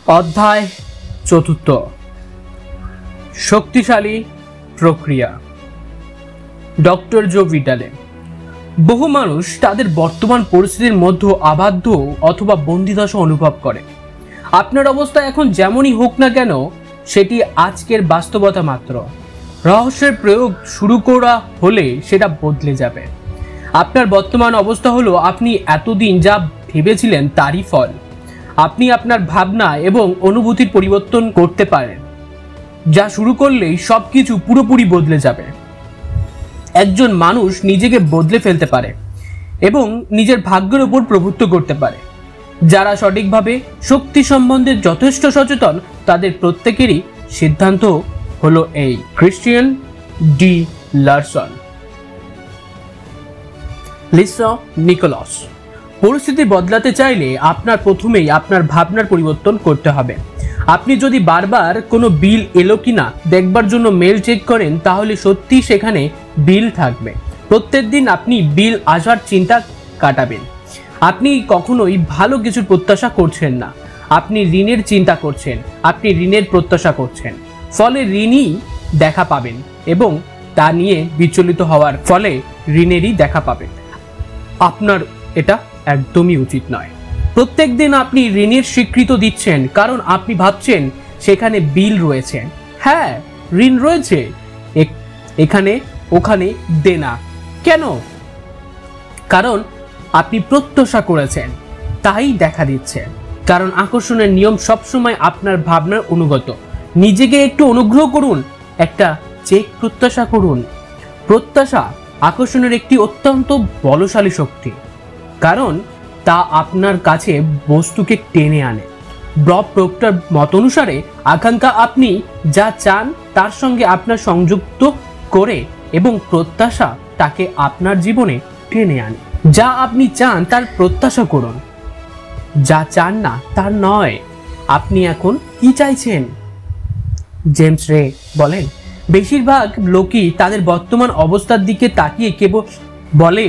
অধ্যায় চতুর্থ, শক্তিশালী প্রক্রিয়া। ডক্টর জো ভিটালে। বহু মানুষ তাদের বর্তমান পরিস্থিতির মধ্যে আবদ্ধ অথবা বন্দিদশা অনুভব করে। আপনার অবস্থা এখন যেমনই হোক না কেন, সেটি আজকের বাস্তবতা মাত্র। রহস্যের প্রয়োগ শুরু করা হলে সেটা বদলে যাবে। আপনার বর্তমান অবস্থা হলো আপনি এতদিন যা ভেবেছিলেন তারই ফল। আপনি আপনার ভাবনা এবং অনুভূতির পরিবর্তন করতে পারেন, যা শুরু করলেই সবকিছু পুরোপুরি বদলে যাবে। একজন মানুষ নিজেকে বদলে ফেলতে পারে এবং নিজের ভাগ্যের উপর প্রভুত্ব করতে পারে। যারা সঠিকভাবে শক্তি সম্বন্ধে যথেষ্ট সচেতন, তাদের প্রত্যেকেরই সিদ্ধান্ত হলো এই। Christian D Larson. Lisa Nicholas. পরিস্থিতি বদলাতে চাইলে আপনার প্রথমেই আপনার ভাবনার পরিবর্তন করতে হবে। আপনি যদি বারবার কোনো বিল এলো কিনা দেখবার জন্য মেল চেক করেন, তাহলে সত্যি সেখানে বিল থাকবে। প্রত্যেক দিন আপনি বিল আসার চিন্তা কাটাবেন। আপনি কখনোই ভালো কিছুর প্রত্যাশা করছেন না। আপনি ঋণের চিন্তা করছেন, আপনি ঋণের প্রত্যাশা করছেন, ফলে ঋণই দেখা পাবেন এবং তা নিয়ে বিচলিত হওয়ার ফলে ঋণেরই দেখা পাবেন। আপনার এটা একদমই উচিত নয়। প্রত্যেক দিন আপনি ঋণের স্বীকৃতি দিচ্ছেন কারণ আপনি ভাবছেন সেখানে বিল রয়েছে। হ্যাঁ, ঋণ রয়েছে, এখানে ওখানে দেনা। কেন? কারণ আপনি প্রত্যাশা করেছেন, তাই দেখা দিচ্ছে। কারণ আকর্ষণের নিয়ম সবসময় আপনার ভাবনার অনুগত। নিজেকে একটু অনুগ্রহ করুন, একটা চেক প্রত্যাশা করুন। প্রত্যাশা আকর্ষণের একটি অত্যন্ত বলশালী শক্তি, কারণ তা আপনার কাছে বস্তুকে টেনে আনে। বব প্রক্টর মত অনুসারে আকাঙ্ক্ষা আপনি যা চান তার সঙ্গে আপনার সংযুক্ত করে এবং প্রত্যাশা তাকে আপনার জীবনে টেনে আনে। যা আপনি চান তার প্রত্যাশা করুন, যা চান না তার নয়। আপনি এখন কি চাইছেন? জেমস রে বলেন, বেশিরভাগ লোকই তাদের বর্তমান অবস্থার দিকে তাকিয়ে কেবল বলে,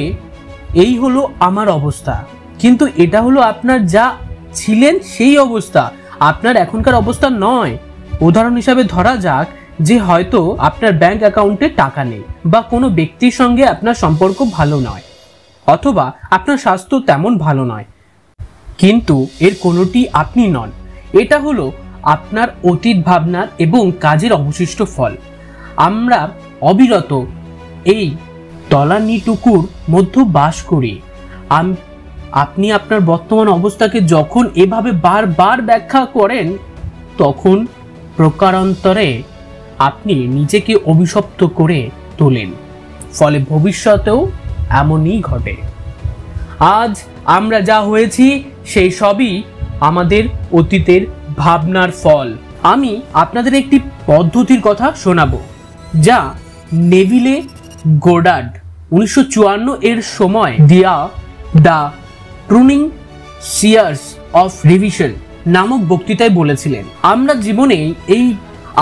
এই হলো আমার অবস্থা, কিন্তু এটা হলো আপনার যা ছিলেন সেই অবস্থা, আপনার এখনকার অবস্থা নয়। উদাহরণ হিসাবে ধরা যাক যে হয়তো আপনার ব্যাংক অ্যাকাউন্টে টাকা নেই, বা কোনো ব্যক্তির সঙ্গে আপনার সম্পর্ক ভালো নয়, অথবা আপনার স্বাস্থ্য তেমন ভালো নয়, কিন্তু এর কোনোটি আপনি নন। এটা হলো আপনার অতীত ভাবনার এবং কাজের অবশিষ্ট ফল। আমরা অবিরত এই তলানিটুকুর মধ্যে বাস করি। আপনি আপনার বর্তমান অবস্থাকে যখন এভাবে বারবার ব্যাখ্যা করেন, তখন প্রকারান্তরে আপনি নিজেকে অভিশপ্ত করে তোলেন। ফলে ভবিষ্যতেও এমনই ঘটে। আজ আমরা যা হয়েছি সেই সবই আমাদের অতীতের ভাবনার ফল। আমি আপনাদের একটি পদ্ধতির কথা শোনাবো, যা নেভিলে গোডার্ড 1954 এর সময় দিয়া দ্য প্রুনিং সিয়ার্স অফ রিভিশন নামক বক্তৃতায় বলেছিলেন।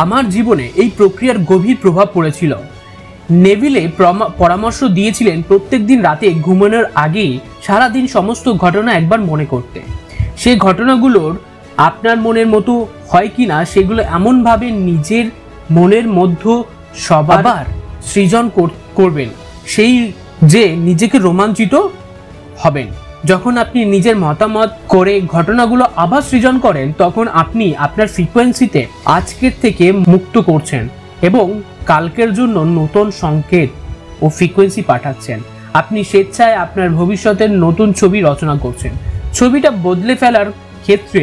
আমার জীবনে এই প্রক্রিয়ার গভীর প্রভাব পড়েছিল। নেভিলে পরামর্শ দিয়েছিলেন প্রত্যেক দিন রাতে ঘুমানোর আগে সারাদিন সমস্ত ঘটনা একবার মনে করতে। সেই ঘটনাগুলোর আপনার মনের মতো হয় কিনা সেগুলো এমনভাবে নিজের মনের মধ্যে সবার সৃজন করবেন, সেই যে নিজেকে রোমাঞ্চিত হবেন। যখন আপনি নিজের মতামত করে ঘটনাগুলো আবার সৃজন করেন, তখন আপনি আপনার ফ্রিকোয়েন্সিতে আজকের থেকে মুক্ত করছেন এবং কালকের জন্য নতুন সংকেত ও ফ্রিকোয়েন্সি পাঠাচ্ছেন। আপনি স্বেচ্ছায় আপনার ভবিষ্যতের নতুন ছবি রচনা করছেন। ছবিটা বদলে ফেলার ক্ষেত্রে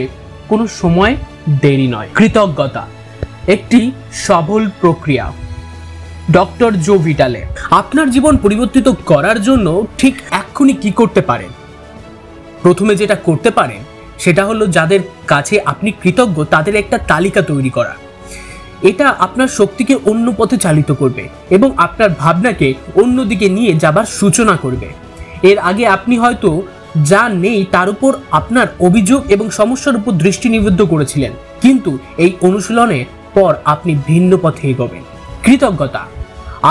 কোনো সময় দেরি নয়। কৃতজ্ঞতা একটি সফল প্রক্রিয়া। ডক্টর জো ভিটালে। আপনার জীবন পরিবর্তিত করার জন্য ঠিক এক্ষুনি কি করতে পারেন? প্রথমে যেটা করতে পারেন সেটা হলো যাদের কাছে আপনি কৃতজ্ঞ তাদের একটা তালিকা তৈরি করা। এটা আপনার শক্তিকে অন্য পথে চালিত করবে এবং আপনার ভাবনাকে অন্যদিকে নিয়ে যাবার সূচনা করবে। এর আগে আপনি হয়তো যা নেই তার উপর আপনার অভিযোগ এবং সমস্যার উপর দৃষ্টি নিবদ্ধ করেছিলেন, কিন্তু এই অনুশীলনের পর আপনি ভিন্ন পথে এগোবেন। কৃতজ্ঞতা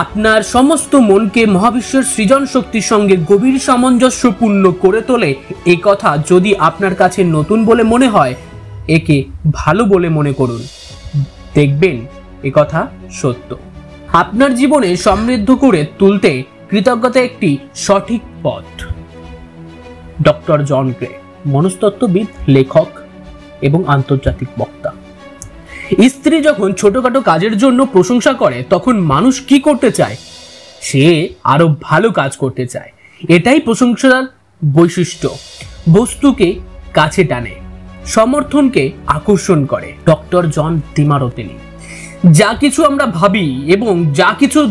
আপনার সমস্ত মনকে মহাবিশ্বের সৃজন শক্তির সঙ্গে গভীর সামঞ্জস্যপূর্ণ করে তোলে। এই কথা যদি আপনার কাছে নতুন বলে মনে হয় একে ভালো বলে মনে করুন, দেখবেন এ কথা সত্য। আপনার জীবনে সমৃদ্ধ করে তুলতে কৃতজ্ঞতা একটি সঠিক পথ। ডক্টর জন গ্রে, মনস্তত্ত্ববিদ, লেখক এবং আন্তর্জাতিক বক্তা। স্ত্রী যখন ছোটখাটো কাজের জন্য প্রশংসা করে তখন মানুষ কি করতে চায়? সে আরো ভালো কাজ করতে চায়। এটাই প্রশংসার বৈশিষ্ট্য। বস্তুকে কাছে টানে, সমর্থনকে আকর্ষণ করে। ডক্টর জন ডিমারো, যা কিছু আমরা ভাবি এবং যা কিছুর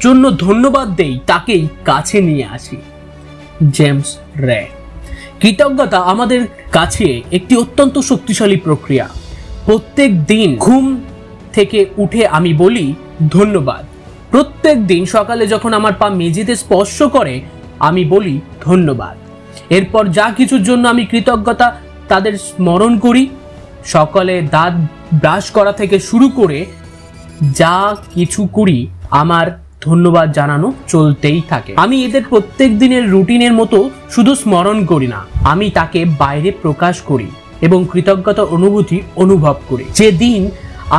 জন্য ধন্যবাদ দেই তাকেই কাছে নিয়ে আসি। জেমস রে। কৃতজ্ঞতা আমাদের কাছে একটি অত্যন্ত শক্তিশালী প্রক্রিয়া। প্রত্যেক দিন ঘুম থেকে উঠে আমি বলি ধন্যবাদ। প্রত্যেক দিন সকালে যখন আমার পা মেঝেতে স্পর্শ করে আমি বলি ধন্যবাদ। এরপর যা কিছুর জন্য আমি কৃতজ্ঞতা তাদের স্মরণ করি। সকালে দাঁত ব্রাশ করা থেকে শুরু করে যা কিছু করি আমার ধন্যবাদ জানানো চলতেই থাকে। আমি এদের প্রত্যেক দিনের রুটিনের মতো শুধু স্মরণ করি না, আমি তাকে বাইরে প্রকাশ করি এবং কৃতজ্ঞতার অনুভূতি অনুভব করি। যেদিন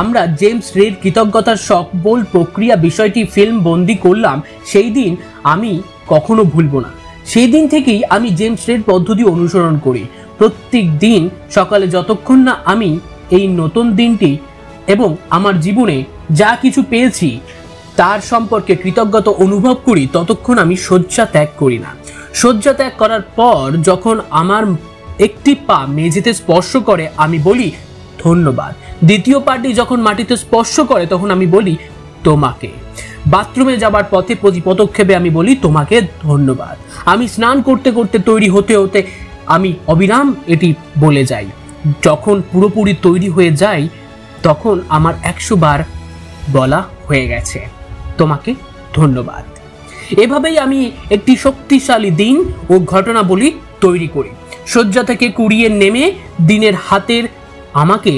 আমরা জেমস রের কৃতজ্ঞতার সকল প্রক্রিয়া বিষয়টি ফিল্ম বন্দি করলাম সেই দিন আমি কখনো ভুলবো না। সেই দিন থেকেই আমি জেমস রের পদ্ধতি অনুসরণ করি। প্রত্যেক দিন সকালে যতক্ষণ না আমি এই নতুন দিনটি এবং আমার জীবনে যা কিছু পেয়েছি তার সম্পর্কে কৃতজ্ঞতা অনুভব করি ততক্ষণ আমি শয্যা ত্যাগ করি না। শয্যা ত্যাগ করার পর যখন আমার একটি পা মেঝেতে স্পর্শ করে আমি বলি ধন্যবাদ। দ্বিতীয় পাটি যখন মাটিতে স্পর্শ করে তখন আমি বলি তোমাকে। বাথরুমে যাবার পথে প্রতি পদক্ষেপে আমি বলি তোমাকে ধন্যবাদ। আমি স্নান করতে করতে তৈরি হতে হতে আমি অবিরাম এটি বলে যাই। যখন পুরোপুরি তৈরি হয়ে যাই তখন আমার 100 বার বলা হয়ে গেছে তোমাকে ধন্যবাদ। এভাবেই আমি একটি শক্তিশালী দিন ও ঘটনাবলী তৈরি করি। শয্যা থেকে কুড়িয়ে নেমে দিনের হাতের আমাকে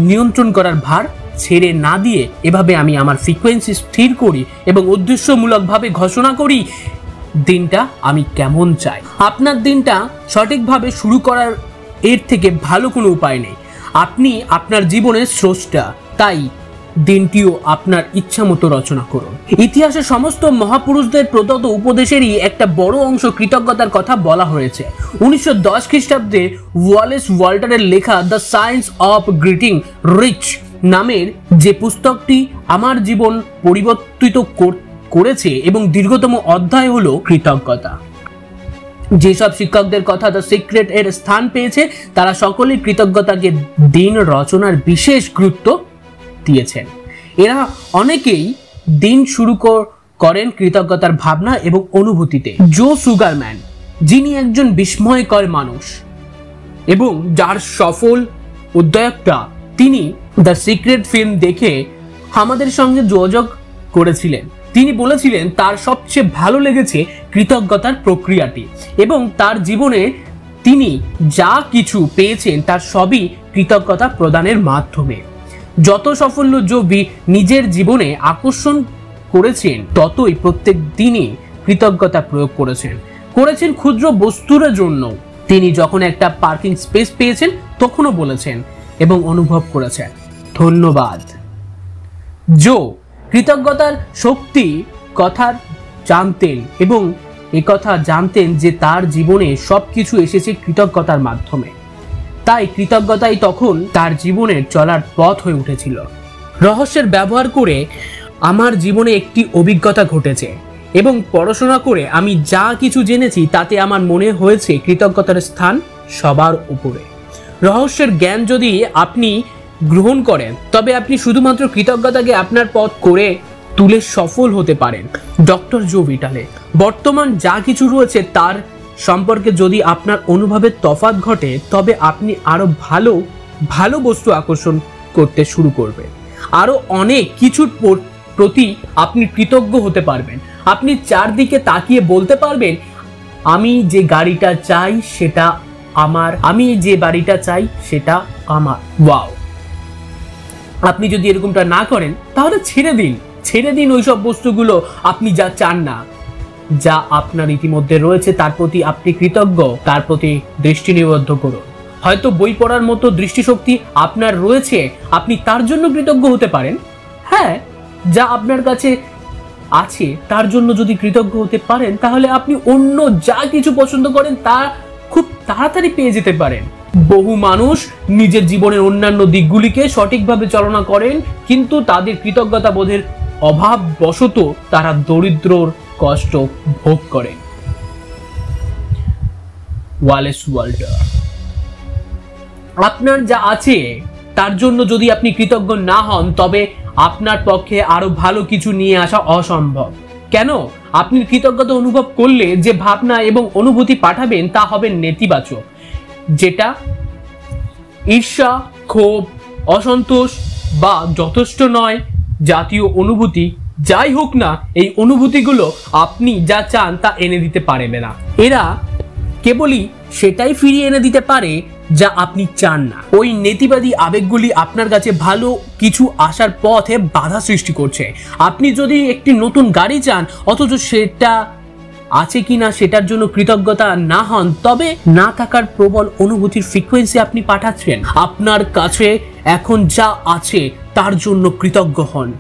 নিয়ন্ত্রণ করার ভার ছেড়ে না দিয়ে এভাবে আমি আমার ফ্রিকোয়েন্সি স্থির করি এবং উদ্দেশ্যমূলকভাবে ঘোষণা করি দিনটা আমি কেমন চাই। আপনার দিনটা সঠিকভাবে শুরু করার এর থেকে ভালো কোনো উপায় নেই। আপনি আপনার জীবনের স্রষ্টা, তাই দিনটিও আপনার ইচ্ছা মতো রচনা করুন। ইতিহাসে সমস্ত মহাপুরুষদের প্রদত্ত উপদেশেরই একটা বড় অংশ কৃতজ্ঞতার কথা বলা হয়েছে। 1910 খ্রিস্টাব্দে ওয়ালেস ওয়াল্টারের লেখা the science of greeting rich নামের যে পুস্তকটি আমার জীবন পরিবর্তিত করেছে এবং দীর্ঘতম অধ্যায় হলো কৃতজ্ঞতা। যেসব শিক্ষকদের কথা দ্য সিক্রেট এর স্থান পেয়েছে তারা সকলেই কৃতজ্ঞতাকে দিন রচনার বিশেষ গুরুত্ব দিয়েছেন। এরা অনেকেই দিন শুরু করেন কৃতজ্ঞতার ভাবনা এবং অনুভূতিতে। জো সুগারম্যান, যিনি একজন বিস্ময়কর মানুষ এবং যার সফল উদ্যোক্তা, তিনি দ্য সিক্রেট ফিল্ম দেখে আমাদের সঙ্গে যোগাযোগ করেছিলেন। তিনি বলেছিলেন তার সবচেয়ে ভালো লেগেছে কৃতজ্ঞতার প্রক্রিয়াটি এবং তার জীবনে তিনি যা কিছু পেয়েছেন তার সবই কৃতজ্ঞতা প্রদানের মাধ্যমে। যত সাফল্য জো নিজের জীবনে আকর্ষণ করেছেন ততই প্রত্যেক দিনই কৃতজ্ঞতা প্রয়োগ করেছেন ক্ষুদ্র বস্তুর জন্য। তিনি যখন একটা পার্কিং স্পেস পেয়েছেন তখনও বলেছেন এবং অনুভব করেছেন ধন্যবাদ। জো কৃতজ্ঞতার শক্তি কথা জানতেন এবং একথা জানতেন যে তার জীবনে সবকিছু এসেছে কৃতজ্ঞতার মাধ্যমে। তাই কৃতজ্ঞতাই তখন তার জীবনের চলার পথ হয়ে উঠেছিল। রহস্যের ব্যবহার করে আমার জীবনে একটি অভিজ্ঞতা ঘটেছে এবং পড়াশোনা করে আমি যা কিছু জেনেছি তাতে আমার মনে হয়েছে কৃতজ্ঞতার স্থান সবার উপরে। রহস্যের জ্ঞান যদি আপনি গ্রহণ করেন তবে আপনি শুধুমাত্র কৃতজ্ঞতাকে আপনার পথ করে তুলে সফল হতে পারেন। ডক্টর জো ভিটালে, বর্তমান যা কিছু রয়েছে তার সম্পর্কে যদি আপনার অনুভবের তফাৎ ঘটে তবে আপনি আরো ভালো ভালো বস্তু আকর্ষণ করতে শুরু করবেন। আরো অনেক কিছুর প্রতি আপনি কৃতজ্ঞ হতে পারবেন। আপনি চারদিকে তাকিয়ে বলতে পারবেন আমি যে গাড়িটা চাই সেটা আমার, আমি যে বাড়িটা চাই সেটা আমার। ওয়াও! আপনি যদি এরকমটা না করেন তাহলে ছেড়ে দিন ওইসব বস্তুগুলো আপনি যা চান না। যা আপনার ইতিমধ্যে রয়েছে তার প্রতি আপনি কৃতজ্ঞ, তার প্রতি দৃষ্টি নিবদ্ধ করুন। হয়তো বই পড়ার মতো দৃষ্টিশক্তি আপনার রয়েছে, আপনি তার জন্য কৃতজ্ঞ হতে পারেন। হ্যাঁ, যা আপনার কাছে আছে তার জন্য যদি কৃতজ্ঞ হতে পারেন, তাহলে আপনি অন্য যা কিছু পছন্দ করেন তা খুব তাড়াতাড়ি পেয়ে যেতে পারেন। বহু মানুষ নিজের জীবনের অন্যান্য দিকগুলিকে সঠিকভাবে চালনা করেন, কিন্তু তাদের কৃতজ্ঞতা বোধের অভাব বশত তারা দরিদ্রর কষ্ট ভোগ করেন। Wallace Walter. আপনার যা আছে তার জন্য যদি আপনি কৃতজ্ঞ না হন, তবে আপনার পক্ষে আরো ভালো কিছু নিয়ে আসা অসম্ভব। কেন? আপনি কৃতজ্ঞতা অনুভব করলে যে ভাবনা এবং অনুভূতি পাঠাবেন তা হবে নেতিবাচক, যেটা ঈর্ষা, ক্ষোভ, অসন্তোষ বা যথেষ্ট নয় জাতীয় অনুভূতি যাই হোক না, এই অনুভূতিগুলো আপনি যা চান তা এনে দিতে পারবে না। এরা কেবলই সেটাই ফিরিয়ে এনে দিতে পারে যা আপনি চান না। ওই নেতিবাদী আবেগগুলি আপনার কাছে ভালো কিছু আসার পথে বাধা সৃষ্টি করছে। আপনি যদি একটি নতুন গাড়ি চান অথচ সেটা আছে কিনা সেটার জন্য কৃতজ্ঞতা না হন, তবে না থাকার প্রবল অনুভূতির ফ্রিকোয়েন্সি আপনি পাঠাচ্ছেন। আপনার কাছে এখন যা আছে তার জন্য কৃতজ্ঞ হন।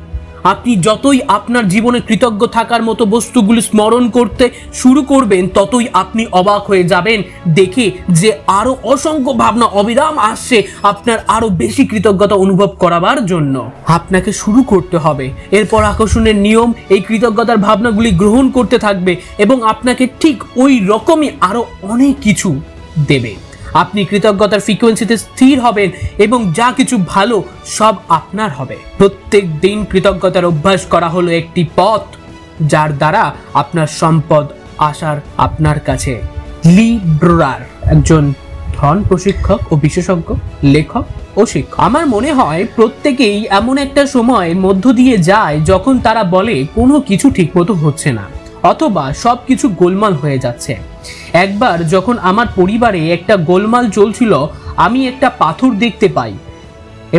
আপনি যতই আপনার জীবনে কৃতজ্ঞ থাকার মতো বস্তুগুলি স্মরণ করতে শুরু করবেন, ততই আপনি অবাক হয়ে যাবেন দেখে যে আরো অসংখ্য ভাবনা অবিরাম আসছে আপনার আরো বেশি কৃতজ্ঞতা অনুভব করাবার জন্য। আপনাকে শুরু করতে হবে। এরপর আকর্ষণের নিয়ম এই কৃতজ্ঞতার ভাবনাগুলি গ্রহণ করতে থাকবে এবং আপনাকে ঠিক ওই রকমই আরো অনেক কিছু দেবে। আপনি কৃতজ্ঞতার ফ্রিকোয়েন্সিতে স্থির হবেন এবং যা কিছু ভালো সব আপনার হবে। প্রত্যেক দিন কৃতজ্ঞতার অভ্যাস করা হলো একটি পথ যার দ্বারা আপনার সম্পদ আসার আপনার কাছে। লি ব্রার, একজন ধন প্রশিক্ষক ও বিশেষজ্ঞ, লেখক ও শিক্ষক। আমার মনে হয় প্রত্যেকেই এমন একটা সময়ের মধ্য দিয়ে যায় যখন তারা বলে কোনো কিছু ঠিকমতো হচ্ছে না অথবা সবকিছু গোলমাল হয়ে যাচ্ছে। একবার যখন আমার পরিবারে একটা গোলমাল চলছিল, আমি একটা পাথর দেখতে পাই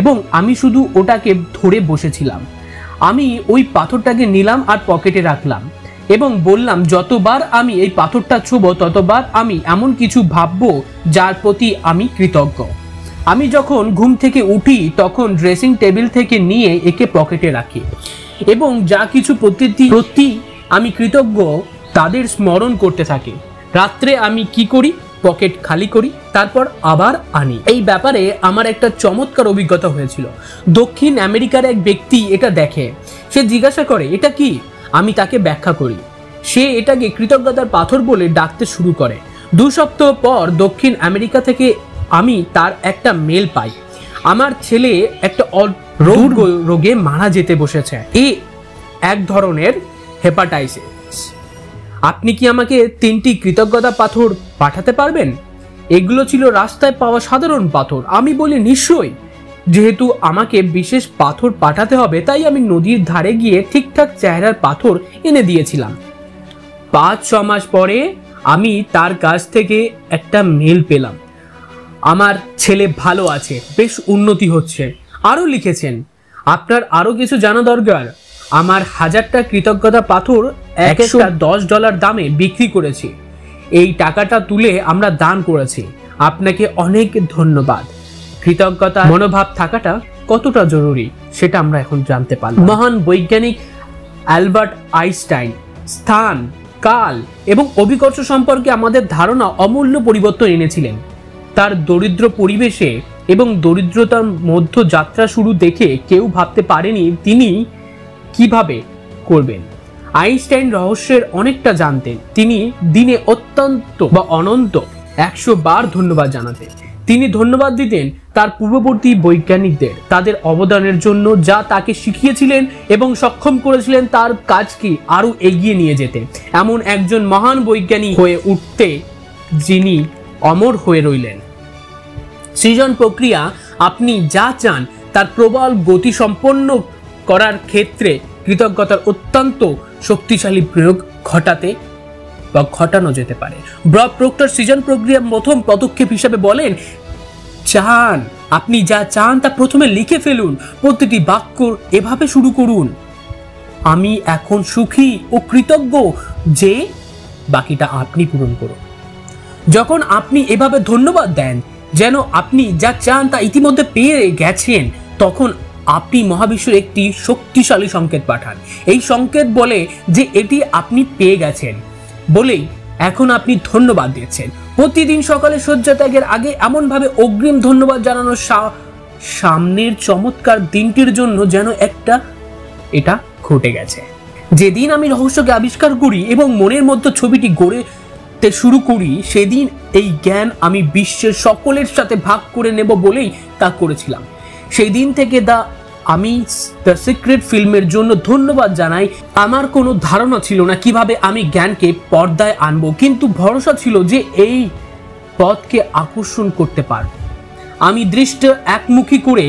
এবং আমি শুধু ওটাকে ধরে বসেছিলাম। আমি ওই পাথরটাকে নিলাম আর পকেটে রাখলাম এবং বললাম, যতবার আমি এই পাথরটা ছোঁবো ততবার আমি এমন কিছু ভাববো যার প্রতি আমি কৃতজ্ঞ। আমি যখন ঘুম থেকে উঠি তখন ড্রেসিং টেবিল থেকে নিয়ে একে পকেটে রাখি এবং যা কিছু প্রতি আমি কৃতজ্ঞ তাদের স্মরণ করতে থাকি। রাত্রে আমি কি করি? পকেট খালি করি, তারপর আবার আনি। এই ব্যাপারে আমার একটা চমৎকার অভিজ্ঞতা হয়েছিল। দক্ষিণ আমেরিকার এক ব্যক্তি এটা দেখে। সে জিজ্ঞাসা করে, এটা কি? আমি তাকে ব্যাখ্যা করি। সে এটাকে কৃতজ্ঞতার পাথর বলে ডাকতে শুরু করে। 2 সপ্তাহ পর দক্ষিণ আমেরিকা থেকে আমি তার একটা মেল পাই। আমার ছেলে একটা রোগে মারা যেতে বসেছে। এক ধরনের হেপাটাইটিস। আপনি কি আমাকে 3টি কৃতজ্ঞতা পাথর পাঠাতে পারবেন? এগুলো ছিল রাস্তায় পাওয়া সাধারণ পাথর। আমি বলি, নিশ্চয়ই। যেহেতু আমাকে বিশেষ পাথর পাঠাতে হবে, তাই আমি নদীর ধারে গিয়ে ঠিকঠাক চেহারার পাথর এনে দিয়েছিলাম। 5-6 মাস পরে আমি তার কাছ থেকে একটা মেল পেলাম। আমার ছেলে ভালো আছে, বেশ উন্নতি হচ্ছে। আরও লিখেছেন, আপনার আরও কিছু জানা দরকার। আমার 1000টা কৃতজ্ঞতা পাথর $110 দামে বিক্রি করেছি। এই টাকাটা তুলে আমরা দান করেছি। আপনাকে অনেক ধন্যবাদ। কৃতজ্ঞতা মনোভাব থাকাটা কতটা জরুরি সেটা আমরা এখন জানতে পারলাম। মহান বৈজ্ঞানিক অ্যালবার্ট আইনস্টাইন স্থান, কাল এবং অভিকর্ষ সম্পর্কে আমাদের ধারণা অমূল্য পরিবর্তন এনেছিলেন। তার দরিদ্র পরিবেশে এবং দরিদ্রতার মধ্য যাত্রা শুরু দেখে কেউ ভাবতে পারেনি তিনি কিভাবে করবেন। আইনস্টাইন রহস্যের অনেকটা জানতেন। তিনি দিনে অত্যন্ত বা অনন্ত 100 বার ধন্যবাদ জানাতেন। তিনি ধন্যবাদ দিতেন তার পূর্ববর্তী বৈজ্ঞানিকদের তাদের অবদানের জন্য, যা তাকে শিখিয়েছিলেন এবং সক্ষম করেছিলেন তার কাজকে আরো এগিয়ে নিয়ে যেতে। এমন একজন মহান বৈজ্ঞানিক হয়ে উঠতে যিনি অমর হয়ে রইলেন। সৃজন প্রক্রিয়া আপনি যা চান তার প্রবল গতি সম্পন্ন করার ক্ষেত্রে কৃতজ্ঞতার অত্যন্ত শক্তিশালী প্রয়োগ ঘটানো যেতে পারে। বব প্রক্টর সৃজন প্রক্রিয়ার প্রথম পদক্ষেপ হিসেবে বলেন, আপনি যা চান তা প্রথমে লিখে ফেলুন। প্রতিটি বাক্য এভাবে শুরু করুন, আমি এখন সুখী ও কৃতজ্ঞ যে, বাকিটা আপনি পূরণ করুন। যখন আপনি এভাবে ধন্যবাদ দেন, যেন আপনি যা চান তা ইতিমধ্যে পেয়ে গেছেন, তখন আপনি মহাবিশ্বের একটি শক্তিশালী সংকেত পাঠান। এই সংকেত বলে যে এটি আপনি পেয়ে গেছেন বলেই এখন আপনি ধন্যবাদ দিচ্ছেন। প্রতিদিন সকালে শয্যা ত্যাগের আগে এমনভাবে অগ্রিম ধন্যবাদ জানানো সামনের চমৎকার দিনটির জন্য যেন এটা ঘটে গেছে। যেদিন আমি রহস্যকে আবিষ্কার করি এবং মনের মধ্যে ছবিটি গড়তে শুরু করি, সেদিন এই জ্ঞান আমি বিশ্বের সকলের সাথে ভাগ করে নেব বলেই তা করেছিলাম। সেই দিন থেকে আমি দ্য সিক্রেট ফিল্মের জন্য ধন্যবাদ জানাই। আমার কোনো ধারণা ছিল না কিভাবে আমি জ্ঞানকে পর্দায় আনবো, কিন্তু ভরসা ছিল যে এই পথকে আকর্ষণ করতে পারব। আমি দৃষ্টি একমুখী করে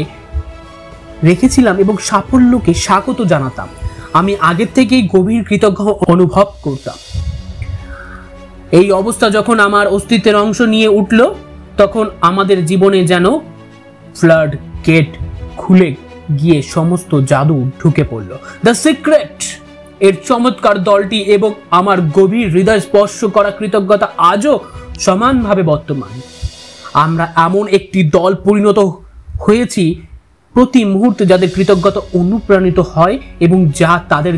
রেখেছিলাম এবং সাফল্যকে স্বাগত জানাতাম। আমি আগের থেকেই গভীর কৃতজ্ঞ অনুভব করতাম। এই অবস্থা যখন আমার অস্তিত্বের অংশ নিয়ে উঠল, তখন আমাদের জীবনে যেন ফ্লাড গেট খুলে গিয়ে সমস্ত জাদু ঢুকে পড়ল। দ্য সিক্রেট এর চমৎকার দলটি এবং আমার গভীর হৃদয় স্পর্শ করা কৃতজ্ঞতা আজও সমানভাবে বর্তমান। আমরা এমন একটি দল পরিণত হয়েছি প্রতি মুহূর্তে যাদের কৃতজ্ঞতা অনুপ্রাণিত হয় এবং যা তাদের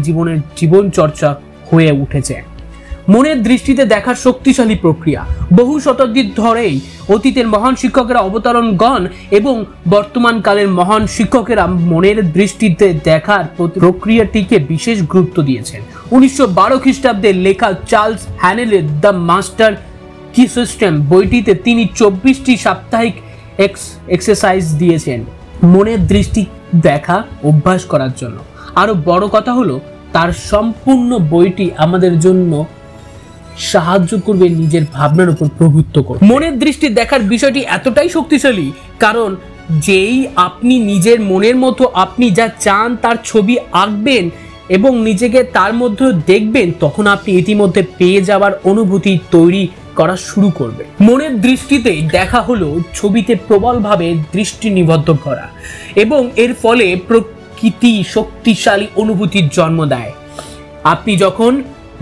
জীবন চর্চা হয়ে উঠেছে। মনের দৃষ্টিতে দেখার শক্তিশালী প্রক্রিয়া। বহু শতাব্দী ধরেই অতীতের মহান শিক্ষকেরা অবতারণগণ এবং বর্তমান কালের মহান শিক্ষকেরা মনের দৃষ্টিতে দেখার প্রক্রিয়াটিকে বিশেষ গুরুত্ব দিয়েছেন। 1912 খ্রিস্টাব্দে লেখা চার্লস হ্যানেলের দ্য মাস্টার কি সিস্টেম বইটিতে তিনি 24টি সাপ্তাহিক এক্সারসাইজ দিয়েছেন মনের দৃষ্টি দেখা অভ্যাস করার জন্য। আরো বড় কথা হলো, তার সম্পূর্ণ বইটি আমাদের জন্য সাহায্য করবে নিজের ভাবনার উপর প্রভুত্ব করতে। মনের দৃষ্টি দেখার বিষয়টি এতটাই শক্তিশালী কারণ যেই আপনি নিজের মনের মতো আপনি যা চান তার ছবি আঁকবেন এবং নিজেকে তার মধ্যে দেখবেন, তখন আপনি ইতিমধ্যে পেয়ে যাওয়ার অনুভূতি তৈরি করা শুরু করবে। মনের দৃষ্টিতে দেখা হলো ছবিতে প্রবলভাবে দৃষ্টি নিবদ্ধ করা এবং এর ফলে প্রকৃতি শক্তিশালী অনুভূতির জন্ম দেয়। আপনি যখন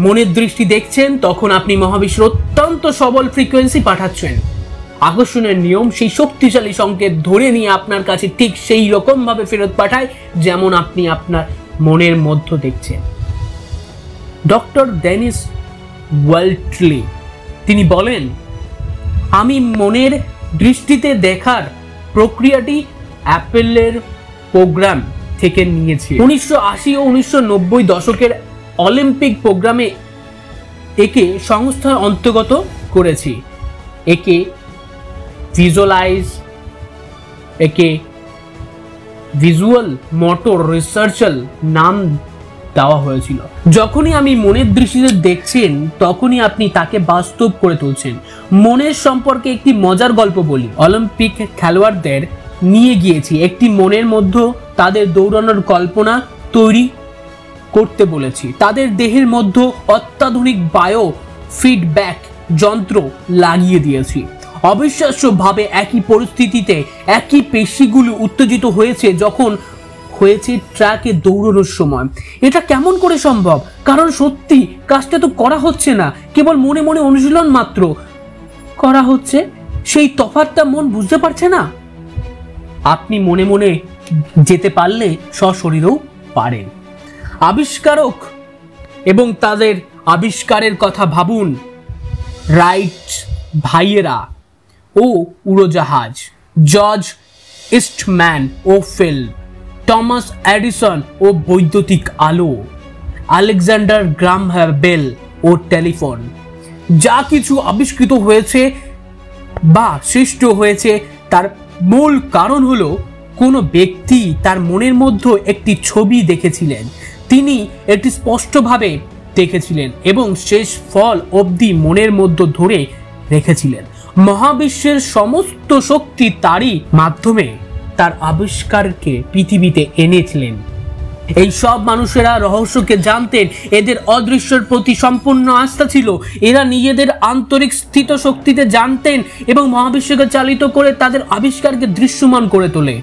মনের দৃষ্টি দেখছেন তখন আপনি মহাবিশ্বের অত্যন্ত সবল ফ্রিকোয়েন্সি পাঠাচ্ছেন। আকর্ষণের নিয়ম সেই শক্তিশালী সংকেত ধরে নিয়ে আপনার কাছে ঠিক সেই রকম ভাবে ফেরত পাঠায় যেমন আপনি আপনার মনের মধ্যে দেখছেন। ডক্টর ডেনিস ওয়াল্টলি তিনি বলেন, আমি মনের দৃষ্টিতে দেখার প্রক্রিয়াটি অ্যাপেলের প্রোগ্রাম থেকে নিয়েছি। 1980 ও 1990 দশকের অলিম্পিক প্রোগ্রামে একে সংস্থার অন্তর্গত করেছি। একে ভিজুয়াল মোটর রিসার্চার নাম দেওয়া হয়েছিল। যখনই আমি মনের দৃষ্টিতে দেখছেন তখনই আপনি তাকে বাস্তব করে তুলছেন। মনের সম্পর্কে একটি মজার গল্প বলি। অলিম্পিক খেলোয়াড়দের নিয়ে গিয়েছি একটি মনের মধ্যে তাদের দৌড়ানোর কল্পনা তৈরি করতে বলেছি। তাদের দেহের মধ্যে অত্যাধুনিক বায়ো ফিডব্যাক যন্ত্র লাগিয়ে দিয়েছি। অবিশ্বাস্যভাবে একই পরিস্থিতিতে একই পেশিগুলো উত্তেজিত হয়েছে যখন হয়েছে ট্র্যাকে দৌড়ানোর সময়। এটা কেমন করে সম্ভব? কারণ সত্যি কাজটা তো করা হচ্ছে না, কেবল মনে মনে অনুশীলন মাত্র করা হচ্ছে। সেই তফাৎটা মন বুঝতে পারছে না। আপনি মনে মনে যেতে পারলে সশরীরেও পারেন। আবিষ্কারক এবং তাদের আবিষ্কারের কথা ভাবুন। রাইট ভাইয়েরা ও উড়োজাহাজ, জর্জ ইস্টম্যান ও ফেল, টমাস এডিসন ও বৈদ্যুতিক আলো, আলেকজান্ডার গ্রাহাম বেল ও টেলিফোন। যা কিছু আবিষ্কৃত হয়েছে বা সৃষ্ট হয়েছে তার মূল কারণ হলো কোনো ব্যক্তি তার মনের মধ্যে একটি ছবি দেখেছিলেন। তিনি এটি স্পষ্টভাবে দেখেছিলেন এবং শেষ ফল অবধি মনের মধ্যে ধরে রেখেছিলেন। মহাবিশ্বের সমস্ত শক্তি তারই মাধ্যমে তার আবিষ্কারকে পৃথিবীতে এনেছিলেন। এই সব মানুষেরা রহস্যকে জানতেন, এদের অদৃশ্যের প্রতি সম্পূর্ণ আস্থা ছিল। এরা নিজেদের আন্তরিক স্থিত শক্তিতে জানতেন এবং মহাবিশ্বকে চালিত করে তাদের আবিষ্কারকে দৃশ্যমান করে তোলে।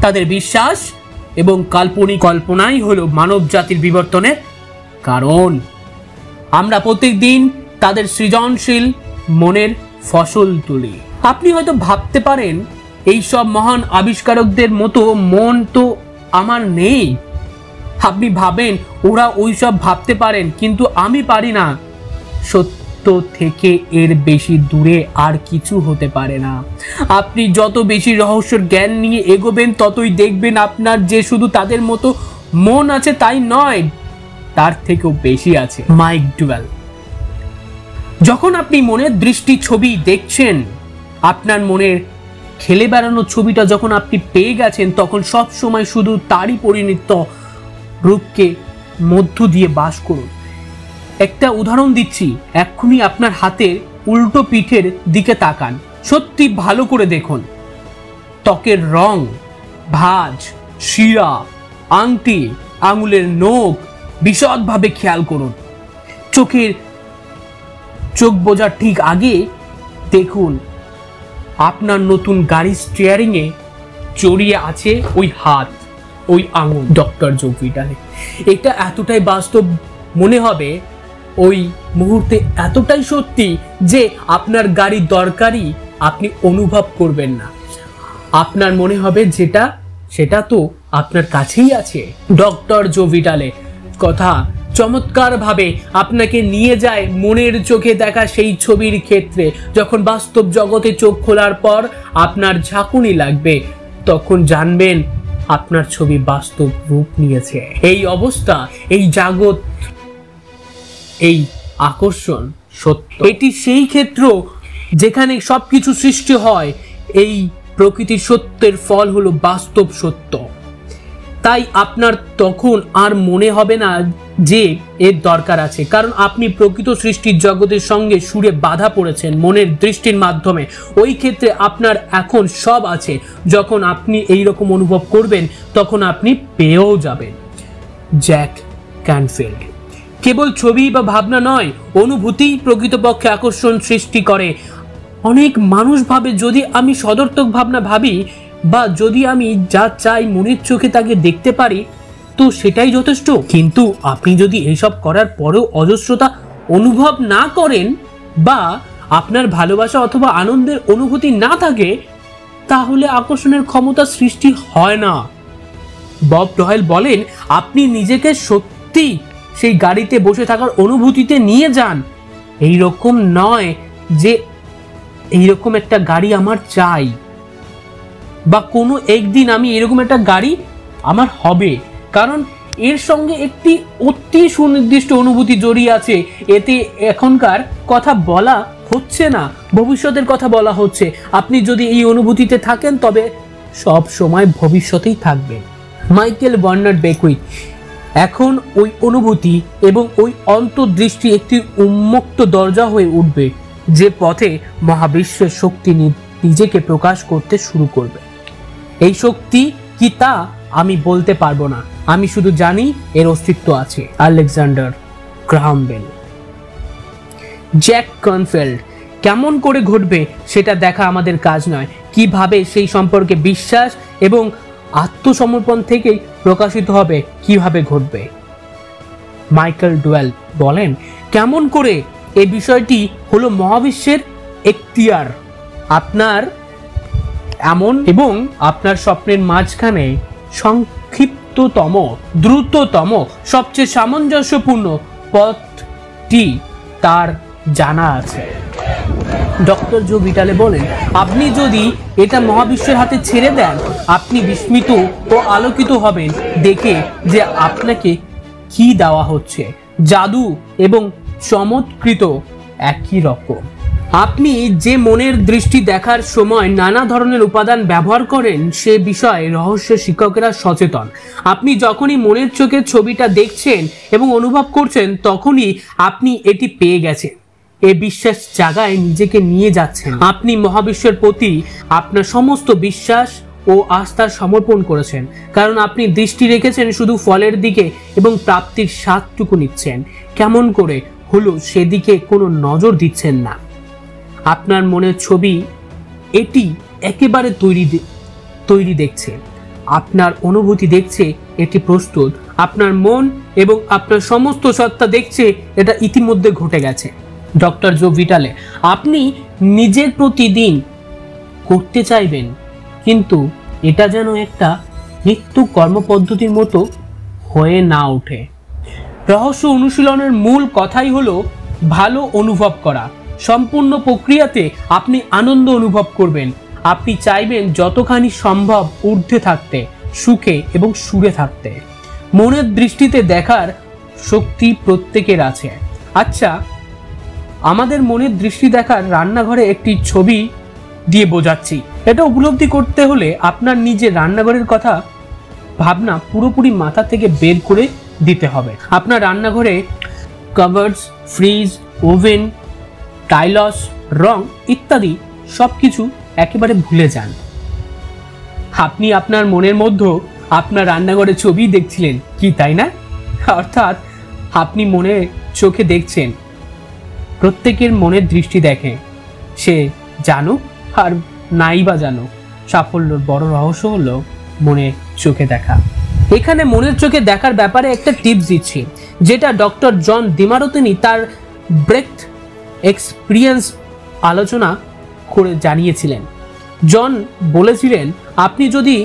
তাদের বিশ্বাস এবং কাল্পনিক কল্পনাই হলো মানব জাতির বিবর্তনের কারণ। আমরা প্রত্যেকদিন তাদের সৃজনশীল মনের ফসল তুলি। আপনি হয়তো ভাবতে পারেন এই সব মহান আবিষ্কারকদের মতো মন তো আমার নেই। আপনি ভাবেন ওরা ওই সব ভাবতে পারেন, কিন্তু আমি পারি না। সত্য থেকে এর বেশি দূরে আর কিছু হতে পারে না। আপনি যত বেশি রহস্যের জ্ঞান নিয়ে এগোবেন ততই দেখবেন আপনার যে শুধু তাদের মতো মন আছে তাই নয়, তার থেকেও বেশি আছে। Mike Dooley. যখন আপনি মনের দৃষ্টি ছবি দেখছেন, আপনার মনের খেলে বেড়ানো ছবিটা যখন আপনি পেয়ে গেছেন, তখন সব সময় শুধু তারই পরিণত রূপকে মধ্য দিয়ে বাস করুন। একটা উদাহরণ দিচ্ছি, এক্ষুনি আপনার হাতের উল্টো পিঠের দিকে তাকান, সত্যি ভালো করে দেখুন। ত্বকের রং, ভাঁজ, শিরা, আংটি, আঙুলের নখ বিশদভাবে খেয়াল করুন। চোখ বোঝার ঠিক আগে দেখুন আপনার নতুন গাড়ির স্টিয়ারিংয়ে জড়িয়ে আছে ওই হাত, ওই আঙুল। ডক্টর জো ভিটালে। এটা এতটাই বাস্তব মনে হবে ওই মুহূর্তে, এতটাই সত্যি যে আপনার গাড়ি দরকারি আপনি অনুভব করবেন না। আপনার মনে হবে সেটা তো আপনার কাছেই আছে। ডক্টর জো ভিটালে কথা চমৎকারভাবে আপনাকে নিয়ে যায় মনের চোখে দেখা সেই ছবির ক্ষেত্রে। যখন বাস্তব জগতে চোখ খোলার পর আপনার ঝাঁকুনি লাগবে, তখন জানবেন আপনার ছবি বাস্তব রূপ নিয়েছে। এই অবস্থা, এই জগৎ, এই আকর্ষণ সত্য। এটি সেই ক্ষেত্র যেখানে সবকিছু সৃষ্টি হয়। এই প্রকৃতির সত্যের ফল হলো বাস্তব সত্য। তাই আপনার তখন আর মনে হবে না যে এর দরকার আছে, কারণ আপনি প্রকৃত সৃষ্টির জগতের সঙ্গে সুরে বাধা পড়েছেন মনের দৃষ্টির মাধ্যমে। ওই ক্ষেত্রে আপনার এখন সব আছে। যখন আপনি এই রকম অনুভব করবেন, তখন আপনি পেয়েও যাবেন। Jack Canfield. কেবল ছবি বা ভাবনা নয়, অনুভূতি প্রকৃতপক্ষে আকর্ষণ সৃষ্টি করে। অনেক মানুষ ভাবে যদি আমি সদর্থক ভাবনা ভাবি বা যদি আমি যা চাই মনের চোখে তাকে দেখতে পারি, তো সেটাই যথেষ্ট। কিন্তু আপনি যদি এইসব করার পরেও অজস্রতা অনুভব না করেন বা আপনার ভালোবাসা অথবা আনন্দের অনুভূতি না থাকে, তাহলে আকর্ষণের ক্ষমতা সৃষ্টি হয় না। বব ডয়েল বলেন, আপনি নিজেকে সত্যি সেই গাড়িতে বসে থাকার অনুভূতিতে নিয়ে যান। এইরকম নয় যে এইরকম একটা গাড়ি আমার চাই বা কোনো একদিন আমি এরকম একটা গাড়ি আমার হবে, কারণ এর সঙ্গে একটি অতি সুনির্দিষ্ট অনুভূতি জড়িয়ে আছে। এতে এখনকার কথা বলা হচ্ছে না, ভবিষ্যতের কথা বলা হচ্ছে। আপনি যদি এই অনুভূতিতে থাকেন তবে সব সময় ভবিষ্যতেই থাকবেন। Michael Bernard Beckwith. এখন ওই অনুভূতি এবং ওই অন্তর্দৃষ্টি একটি উন্মুক্ত দরজা হয়ে উঠবে, যে পথে মহাবিশ্বের শক্তি নিজেকে প্রকাশ করতে শুরু করবে। এই শক্তি কি তা আমি বলতে পারবো না, আমি শুধু জানি এর অস্তিত্ব আছে। Alexander Graham Bell. Jack Canfield. কেমন করে ঘটবে সেটা দেখা আমাদের কাজ নয়, কিভাবে সেই সম্পর্কে বিশ্বাস এবং আত্মসমর্পণ থেকেই প্রকাশিত হবে, কিভাবে ঘটবে। মাইকেল ডুয়েল বলেন, কেমন করে এই বিষয়টি হলো মহাবিশ্বের এখতিয়ার। আপনার এমন এবং আপনার স্বপ্নের মাঝখানে সংক্ষিপ্ততম, দ্রুততম, সবচেয়ে সামঞ্জস্যপূর্ণ পথটি তার জানা আছে। ডক্টর জো ভিটালে বলেন, আপনি যদি এটা মহাবিশ্বের হাতে ছেড়ে দেন, আপনি বিস্মিত ও আলোকিত হবেন দেখে যে আপনাকে কি দেওয়া হচ্ছে। জাদু এবং চমৎকৃত একই রকম। আপনি যে মনের দৃষ্টি দেখার সময় নানা ধরনের উপাদান ব্যবহার করেন সে বিষয়ে রহস্যের শিক্ষকেরা সচেতন। আপনি যখনই মনের চোখে ছবিটা দেখছেন এবং অনুভব করছেন, তখনই আপনি এটি পেয়ে গেছেন। এ বিশ্বাস জায়গায় নিজেকে নিয়ে যাচ্ছেন। আপনি মহাবিশ্বের প্রতি আপনার সমস্ত বিশ্বাস ও আস্থার সমর্পণ করেছেন, কারণ আপনি দৃষ্টি রেখেছেন শুধু ফলের দিকে এবং প্রাপ্তির স্বাদটুকু নিচ্ছেন। কেমন করে হলো সেদিকে কোনো নজর দিচ্ছেন না। আপনার মনের ছবি এটি একেবারে তৈরি দেখছে, আপনার অনুভূতি দেখছে এটি প্রস্তুত, আপনার মন এবং আপনার সমস্ত সত্তা দেখছে এটা ইতিমধ্যে ঘটে গেছে। ডক্টর জো ভিটালে। আপনি নিজের প্রতিদিন করতে চাইবেন, কিন্তু এটা যেন একটা নিত্য কর্মপদ্ধতির মতো হয়ে না ওঠে। রহস্য অনুশীলনের মূল কথাই হলো ভালো অনুভব করা। সম্পূর্ণ প্রক্রিয়াতে আপনি আনন্দ অনুভব করবেন। আপনি চাইবেন যতখানি সম্ভব ঊর্ধ্বে থাকতে, সুখে এবং সুরে থাকতে। মনের দৃষ্টিতে দেখার শক্তি প্রত্যেকের আছে। আচ্ছা, আমাদের মনের দৃষ্টি দেখার রান্নাঘরে একটি ছবি দিয়ে বোঝাচ্ছি। এটা উপলব্ধি করতে হলে আপনার নিজের রান্নাঘরের কথা ভাবনা পুরোপুরি মাথা থেকে বের করে দিতে হবে। আপনার রান্নাঘরে কাভার্ডস, ফ্রিজ, ওভেন, টাইলস, রং ইত্যাদি সবকিছু একেবারে ভুলে যান। আপনি আপনার মনের মধ্যে আপনার রান্নাঘরের ছবি দেখছিলেন কি, তাই না? অর্থাৎ আপনি মনের চোখে দেখছেন। প্রত্যেকের মনের দৃষ্টি দেখে, সে জানুক আর নাই বা জানুক, সাফল্যের বড় রহস্য হলো মনের চোখে দেখা। এখানে মনের চোখে দেখার ব্যাপারে একটা টিপস দিচ্ছি, যেটা ডক্টর জন ডিমারতিনি তার ব্রেথ এক্সপিরিয়েন্স আলোচনা করে জানিয়েছিলেন। জন বলেছিলেন, আপনি যদি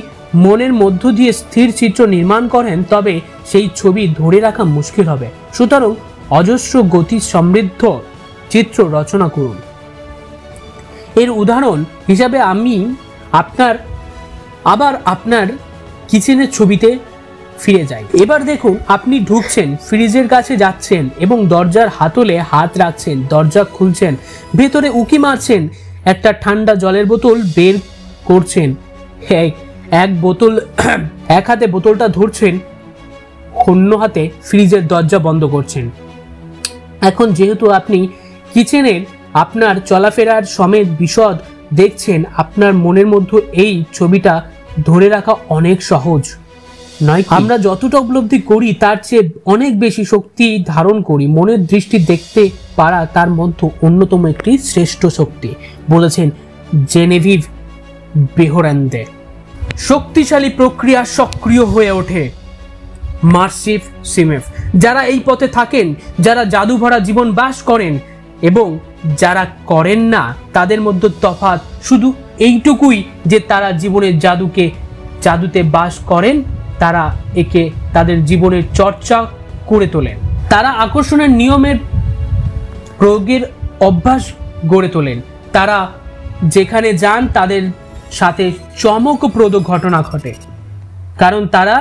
মনের মধ্য দিয়ে স্থির চিত্র নির্মাণ করেন তবে সেই ছবি ধরে রাখা মুশকিল হবে। সুতরাং অজস্র গতি সমৃদ্ধ চিত্র রচনা করুন। এর উদাহরণ হিসাবে আমি আপনার কিচেনের ছবিতে ফিরে যাই। এবার দেখুন, আপনি ঢুকছেন, ফ্রিজের কাছে যাচ্ছেন এবং দরজার হাতলে হাত রাখছেন, দরজা খুলছেন, ভেতরে উকি মারছেন, একটা ঠান্ডা জলের বোতল বের করছেন, এক হাতে বোতলটা ধরছেন, অন্য হাতে ফ্রিজের দরজা বন্ধ করছেন। এখন যেহেতু আপনি কিচেনের আপনার চলাফেরার সমেত বিশদ দেখছেন, আপনার মনের মধ্যে এই ছবিটা ধরে রাখা অনেক সহজ নয়। আমরা যতটা উপলব্ধি করি তার চেয়ে অনেক বেশি শক্তি ধারণ করি। মনের দৃষ্টি দেখতে পারা তার মধ্যে অন্যতম একটি শ্রেষ্ঠ শক্তি, বলেছেন জেনেভিভ বেহরান্দে। শক্তিশালী প্রক্রিয়া সক্রিয় হয়ে ওঠে। মার্সিভ সিমেফ। যারা এই পথে থাকেন, যারা জাদু ভরা জীবন বাস করেন এবং যারা করেন না, তাদের মধ্যে তফাৎ শুধু এইটুকুই যে তারা জীবনের জাদুতে বাস করেন, তারা একে তাদের জীবনের চর্চা করে তোলেন। তারা আকর্ষণের নিয়মের প্রয়োগের অভ্যাস গড়ে তোলেন। তারা যেখানে যান তাদের সাথে চমকপ্রদ ঘটনা ঘটে, কারণ তারা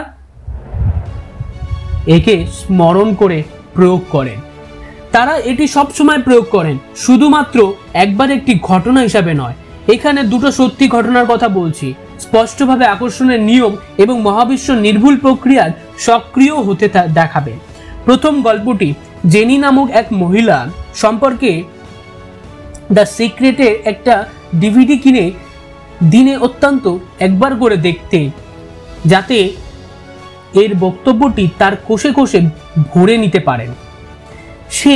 একে স্মরণ করে প্রয়োগ করেন। তারা এটি সবসময় প্রয়োগ করেন, শুধুমাত্র একবার একটি ঘটনা হিসাবে নয়। এখানে দুটো সত্যি ঘটনার কথা বলছি, স্পষ্টভাবে আকর্ষণের নিয়ম এবং মহাবিশ্ব নির্ভুল প্রক্রিয়ার সক্রিয় হতে দেখাবে। প্রথম গল্পটি জেনি নামক এক মহিলা সম্পর্কে। দ্য সিক্রেটের একটা ডিভিডি কিনে দিনে অত্যন্ত একবার করে দেখতে, যাতে এর বক্তব্যটি তার কোষে কোষে ভরে নিতে পারেন। সে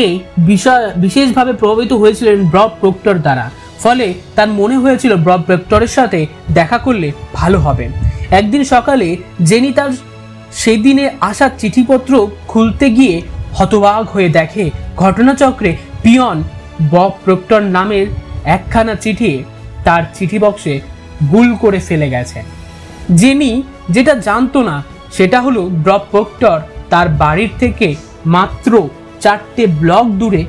বিশেষভাবে প্রভাবিত হয়েছিলেন বব প্রক্টর দ্বারা। ফলে তার মনে হয়েছিল বব প্রক্টরের সাথে দেখা করলে ভালো হবে। একদিন সকালে জেনি তার সেদিনে আসা চিঠিপত্র খুলতে গিয়ে হতবাক হয়ে দেখে ঘটনাচক্রে পিয়ন বব প্রক্টর নামের একখানা চিঠি তার চিঠি বক্সে ভুল করে ফেলে গেছেন। জেনি যেটা জানতো না সেটা হলো বব প্রক্টর তার বাড়ির থেকে মাত্র 4টে ব্লক দূরে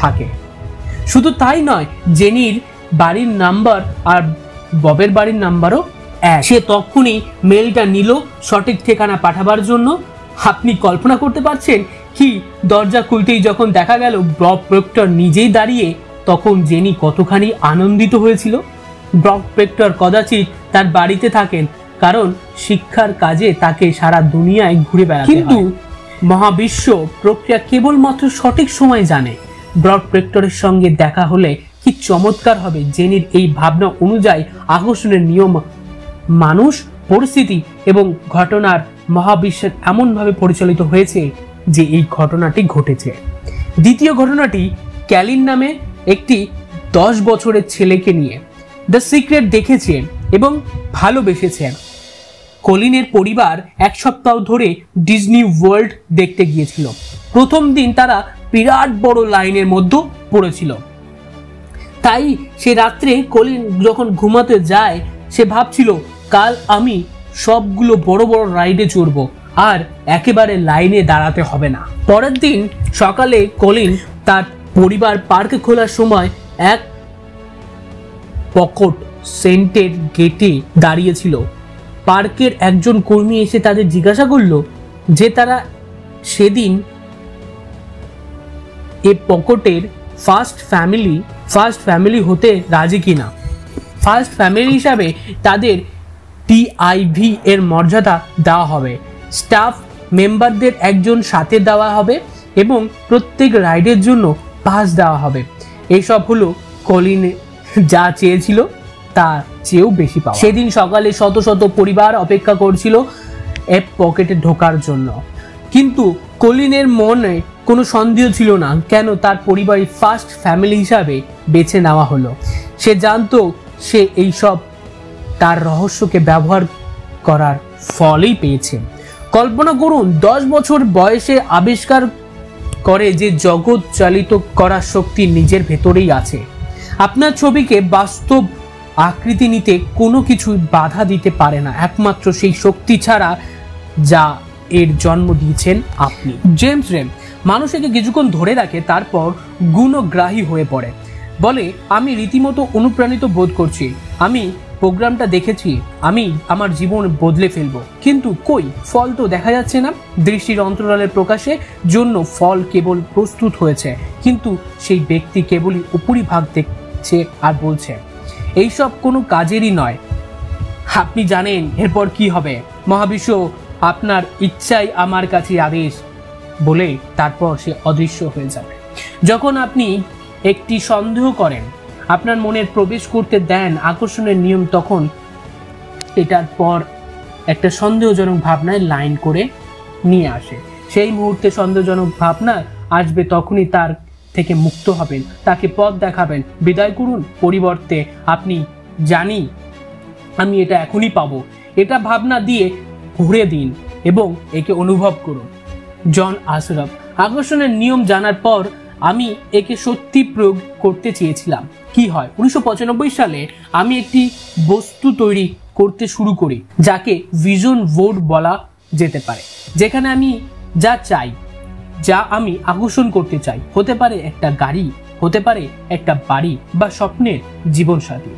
থাকে। শুধু তাই নয়, জেনির বাড়ির নাম্বার আর ববের বাড়ির নাম্বারও এক। সে তখনই মেলটা নিল সঠিক ঠিকানা পাঠাবার জন্য। আপনি কল্পনা করতে পারছেন কি, দরজা খুলতেই যখন দেখা গেল বব প্রক্টর নিজেই দাঁড়িয়ে, তখন জেনি কতখানি আনন্দিত হয়েছিল। বব প্রক্টর কদাচিৎ তার বাড়িতে থাকেন, কারণ শিক্ষার কাজে তাকে সারা দুনিয়ায় ঘুরে বেড়াতে হয়। কিন্তু মহাবিশ্ব প্রক্রিয়া কেবলমাত্র সঠিক সময় জানে। বব প্রক্টরের সঙ্গে দেখা হলে কি চমৎকার হবে। জেনির এই ভাবনা অনুযায়ী আকর্ষণের নিয়ম, মানুষ, পরিস্থিতি এবং ঘটনার মহাবিশ্বের এমনভাবে পরিচালিত হয়েছে যে এই ঘটনাটি ঘটেছে। দ্বিতীয় ঘটনাটি ক্যালিন নামে একটি 10 বছরের ছেলেকে নিয়ে। দ্য সিক্রেট দেখেছেন এবং ভালোবেসেছেন। কলিনের পরিবার 1 সপ্তাহ ধরে ডিজনি ওয়ার্ল্ড দেখতে গিয়েছিল। প্রথম দিন তারা বিরাট বড় লাইনের মধ্যে পড়েছিল। তাই সে রাত্রে কলিন যখন ঘুমাতে যায় সে ভাবছিল কাল আমি সবগুলো বড় বড় রাইডে চড়বো আর একেবারে লাইনে দাঁড়াতে হবে না। পরের দিন সকালে কলিন তার পরিবার পার্কে খোলার সময় এক পকেট সেন্টের গেটে দাঁড়িয়েছিল। পার্কের একজন কর্মী এসে তাদের জিজ্ঞাসা করলো যে তারা সেদিন এই পকেটের ফার্স্ট ফ্যামিলি হতে রাজি কিনা। ফার্স্ট ফ্যামিলি হিসাবে তাদের টিআইভি এর মর্যাদা দেওয়া হবে, স্টাফ মেম্বারদের একজন সাথে দেওয়া হবে এবং প্রত্যেক রাইডের জন্য পাস দেওয়া হবে। এইসব হলো কলিন যা চেয়েছিল তা চেয়েও বেশি পাওয়া। সেদিন সকালে শত শত পরিবার অপেক্ষা করছিল এই পকেটে ঢোকার জন্য, কিন্তু কলিনের মনে কোনো সন্দেহ ছিল না কেন তার পরিবারের ফার্স্ট ফ্যামিলি হিসাবে বেছে নেওয়া হলো। সে জানতো সে এইসব তার রহস্যকে ব্যবহার করার ফলেই পেয়েছে। কল্পনা করুন 10 বছর বয়সে আবিষ্কার করে যে জগৎ চালিত করার শক্তি নিজের ভেতরেই আছে। আপনার ছবিকে বাস্তব আকৃতি নিতে কোনো কিছু বাধা দিতে পারে না, একমাত্র সেই শক্তি ছাড়া যা এর জন্ম দিয়েছেন আপনি। জেমস রে মানুষকে কিছুক্ষণ ধরে রাখে, তারপর গুণগ্রাহী হয়ে পড়ে। বলে, আমি রীতিমতো অনুপ্রাণিত বোধ করছি, আমি প্রোগ্রামটা দেখেছি, আমি আমার জীবন বদলে ফেলবো, কিন্তু কই ফল তো দেখা যাচ্ছে না। দৃষ্টির অন্তরালের প্রকাশের জন্য ফল কেবল প্রস্তুত হয়েছে, কিন্তু সেই ব্যক্তি কেবলই উপরিভাগ দেখছে আর বলছে এইসব কোনো কাজেরই নয়। আপনি জানেন এরপর কি হবে, মহাবিশ্ব আপনার ইচ্ছাই আমার কাছে আদেশ বলে তারপর সে অদৃশ্য হয়ে যাবে। যখন আপনি একটি সন্দেহ করেন, আপনার মনের প্রবেশ করতে দেন আকর্ষণের নিয়ম, তখন এটার পর একটা সন্দেহজনক ভাবনায় লাইন করে নিয়ে আসে। সেই মুহূর্তে সন্দেহজনক ভাবনা আসবে, তখনই তার থেকে মুক্ত হবেন, তাকে পথ দেখাবেন, বিদায় করুন। পরিবর্তে আপনি জানি আমি এটা এখনই পাবো, এটা ভাবনা দিয়ে ঘুরে দিন এবং একে অনুভব করুন। জন আশরাফ। আকর্ষণের নিয়ম জানার পর আমি একে সত্যি প্রয়োগ করতে চেয়েছিলাম। কি হয়, 1995 সালে আমি একটি বস্তু তৈরি করতে শুরু করি যাকে ভিশন বোর্ড বলা যেতে পারে, যেখানে আমি যা চাই, যা আমি আকর্ষণ করতে চাই, হতে পারে একটা গাড়ি, হতে পারে একটা বাড়ি বা স্বপ্নের জীবনসাথী,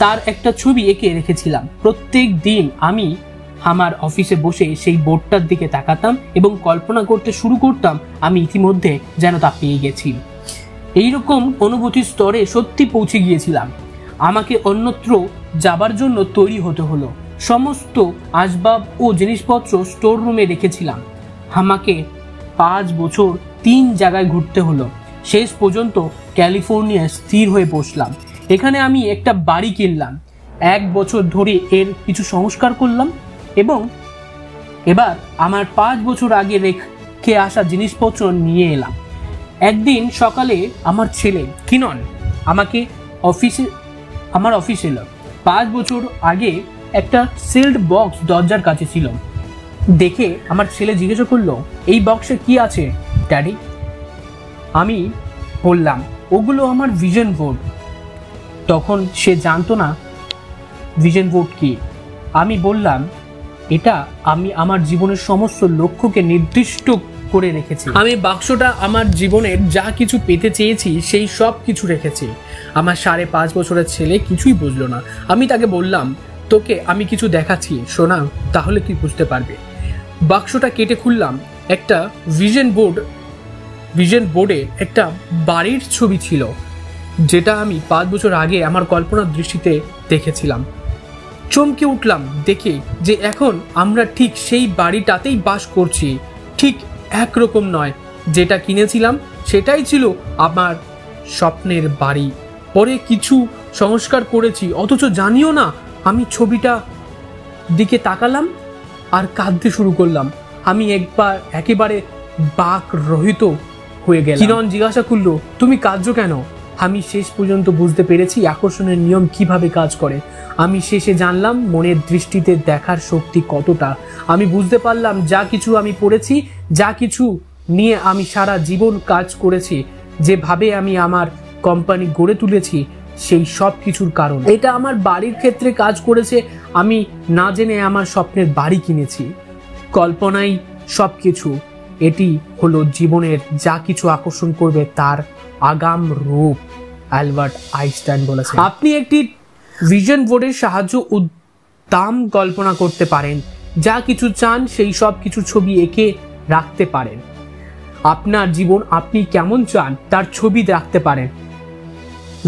তার একটা ছবি এঁকে রেখেছিলাম। প্রত্যেক দিন আমি আমার অফিসে বসে সেই বোর্ডটার দিকে তাকাতাম এবং কল্পনা করতে শুরু করতাম আমি ইতিমধ্যে যেন তা পেয়ে গেছি। এইরকম অনুভূতির স্তরে সত্যি পৌঁছে গিয়েছিলাম। আমাকে অন্যত্র যাবার জন্য তৈরি হতে হলো। সমস্ত আসবাব ও জিনিসপত্র স্টোর রুমে রেখেছিলাম। আমাকে 5 বছর 3 জায়গায় ঘুরতে হলো। শেষ পর্যন্ত ক্যালিফোর্নিয়ায় স্থির হয়ে বসলাম। এখানে আমি একটা বাড়ি কিনলাম, 1 বছর ধরে এর কিছু সংস্কার করলাম এবং এবার আমার 5 বছর আগে রেখে আসা জিনিসপত্র নিয়ে এলাম। একদিন সকালে আমার ছেলে কিনন আমার অফিসে এলো। 5 বছর আগে একটা সিল্ড বক্স দরজার কাছে ছিল। দেখে আমার ছেলে জিজ্ঞাসা করলো, এই বক্সে কি আছে ড্যাডি? আমি বললাম, ওগুলো আমার ভিশন বোর্ড। তখন সে জানতো না ভিশন বোর্ড কি। আমি বললাম, এটা আমি আমার জীবনের সমস্ত লক্ষ্যকে নির্দিষ্ট করে রেখেছি। আমি বাক্সটা আমার জীবনের যা কিছু পেতে চেয়েছি সেই সব কিছু রেখেছি। আমার 5.5 বছরের ছেলে কিছুই বুঝলো না। আমি তাকে বললাম, তোকে আমি কিছু দেখাচ্ছি, শোনা, তাহলে তুই বুঝতে পারবে। বাক্সটা কেটে খুললাম। একটা ভিশন বোর্ডে একটা বাড়ির ছবি ছিল, যেটা আমি 5 বছর আগে আমার কল্পনার দৃষ্টিতে দেখেছিলাম। চমকে উঠলাম দেখে যে এখন আমরা ঠিক সেই বাড়িটাতেই বাস করছি। ঠিক একরকম নয়, যেটা কিনেছিলাম সেটাই ছিল আমার স্বপ্নের বাড়ি। পরে কিছু সংস্কার করেছি, অথচ জানিও না। আমি ছবিটা দিকে তাকালাম আর কাঁদতে শুরু করলাম। আমি একেবারে বাক রহিত হয়ে গেলাম। কিরণ জিজ্ঞাসা করলো, তুমি কাঁদছো কেন? আমি শেষ পর্যন্ত বুঝতে পেরেছি আকর্ষণের নিয়ম কিভাবে কাজ করে। আমি শেষে জানলাম মনের দৃষ্টিতে দেখার শক্তি কতটা। আমি বুঝতে পারলাম যা কিছু আমি পড়েছি, যা কিছু নিয়ে আমি সারা জীবন কাজ করেছি, যেভাবে আমি আমার কোম্পানি গড়ে তুলেছি সেই সব কিছুর কারণ। এটা আমার বাড়ির ক্ষেত্রে কাজ করেছে, আমি না জেনে আমার স্বপ্নের বাড়ি কিনেছি। কল্পনাই সব কিছু, এটি হলো জীবনের যা কিছু আকর্ষণ করবে তার আগাম রূপ, অ্যালবার্ট আইনস্টাইন বলেছেন। আপনি একটি ভিশন বোর্ডের সাহায্য উদ্দাম কল্পনা করতে পারেন, যা কিছু চান সেই সব কিছু ছবি এঁকে রাখতে পারেন। আপনার জীবন আপনি কেমন চান তার ছবি রাখতে পারেন।